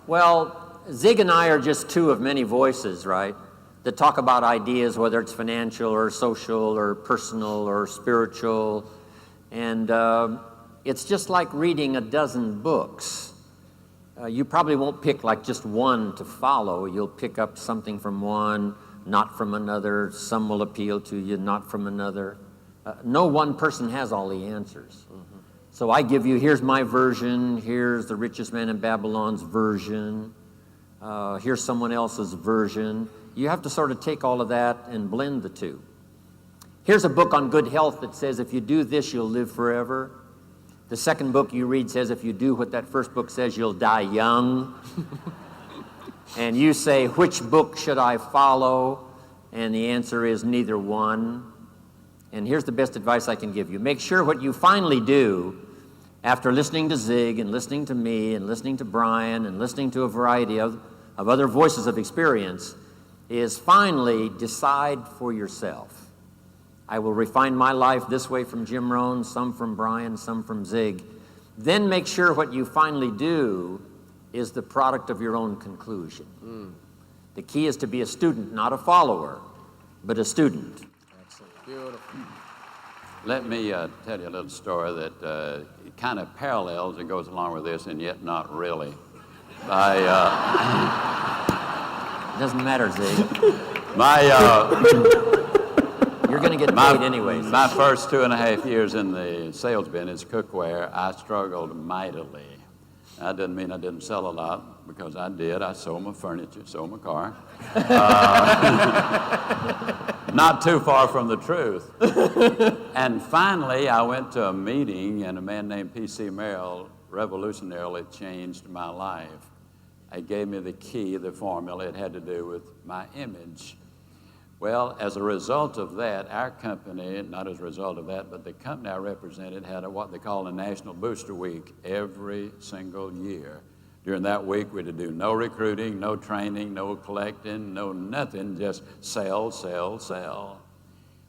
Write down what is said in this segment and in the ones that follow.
Well, Zig and I are just two of many voices, right, that talk about ideas, whether it's financial or social or personal or spiritual. And it's just like reading a dozen books. You probably won't pick like just one to follow. You'll pick up something from one, not from another. Some will appeal to you, not from another. No one person has all the answers. So I give you, here's my version, here's the richest man in Babylon's version, here's someone else's version. You have to sort of take all of that and blend the two. Here's a book on good health that says if you do this, you'll live forever. The second book you read says if you do what that first book says, you'll die young. And you say, which book should I follow? And the answer is neither one. And here's the best advice I can give you. Make sure what you finally do after listening to Zig and listening to me and listening to Brian and listening to a variety of other voices of experience is finally decide for yourself. I will refine my life this way from Jim Rohn, some from Brian, some from Zig. Then make sure what you finally do is the product of your own conclusion. The key is to be a student, not a follower, but a student. Excellent. Beautiful. Let me tell you a little story that kind of parallels and goes along with this, and yet not really. Doesn't matter, Zig. You're going to get paid anyways. My first 2.5 years in the sales business, cookware, I struggled mightily. That doesn't mean I didn't sell a lot, because I did. I sold my furniture, sold my car. Not too far from the truth. And finally, I went to a meeting, and a man named P.C. Merrill revolutionarily changed my life. He gave me the key, the formula. It had to do with my image. Well, as a result of that, our company, not as a result of that, but the company I represented had what they call a National Booster Week every single year. During that week, we'd do no recruiting, no training, no collecting, no nothing, just sell, sell, sell.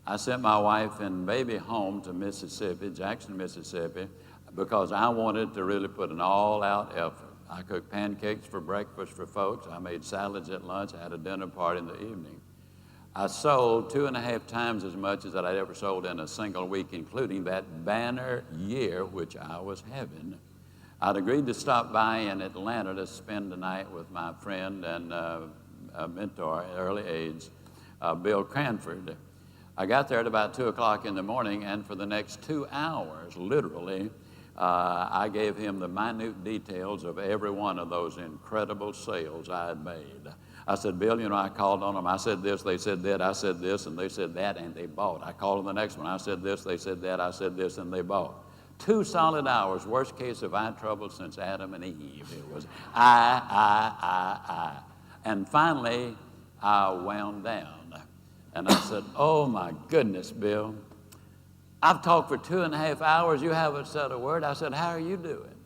I sent my wife and baby home to Mississippi, Jackson, Mississippi, because I wanted to really put an all-out effort. I cooked pancakes for breakfast for folks. I made salads at lunch. I had a dinner party in the evening. I sold 2.5 times as much as I'd ever sold in a single week, including that banner year, which I was having. I'd agreed to stop by in Atlanta to spend the night with my friend and mentor at early age, Bill Cranford. I got there at about 2 o'clock in the morning, and for the next 2 hours, literally, I gave him the minute details of every one of those incredible sales I had made. I said, Bill, you know, I called on them. I said this, they said that, I said this, and they said that, and they bought. I called them the next one. I said this, they said that, I said this, and they bought. 2 solid hours, worst case of eye trouble since Adam and Eve. It was I. And finally, I wound down. And I said, oh, my goodness, Bill. I've talked for 2.5 hours. You haven't said a word. I said, how are you doing?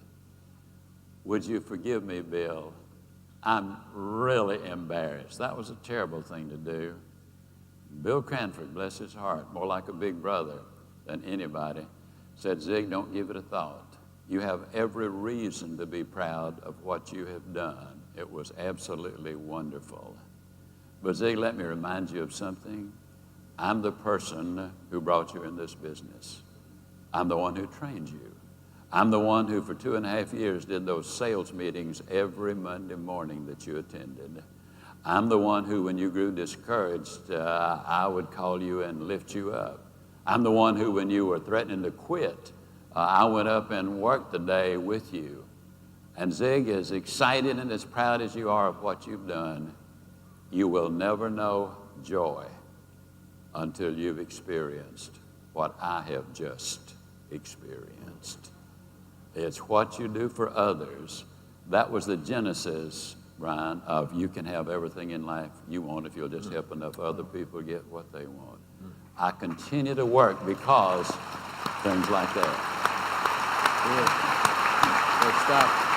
Would you forgive me, Bill? I'm really embarrassed. That was a terrible thing to do. Bill Cranford, bless his heart, more like a big brother than anybody, said, Zig, don't give it a thought. You have every reason to be proud of what you have done. It was absolutely wonderful. But Zig, let me remind you of something. I'm the person who brought you in this business. I'm the one who trained you. I'm the one who for 2.5 years did those sales meetings every Monday morning that you attended. I'm the one who, when you grew discouraged, I would call you and lift you up. I'm the one who, when you were threatening to quit, I went up and worked the day with you. And Zig, as excited and as proud as you are of what you've done, you will never know joy until you've experienced what I have just experienced. It's what you do for others. That was the genesis, Brian, of you can have everything in life you want if you'll just help enough other people get what they want. I continue to work because things like that. Good stuff.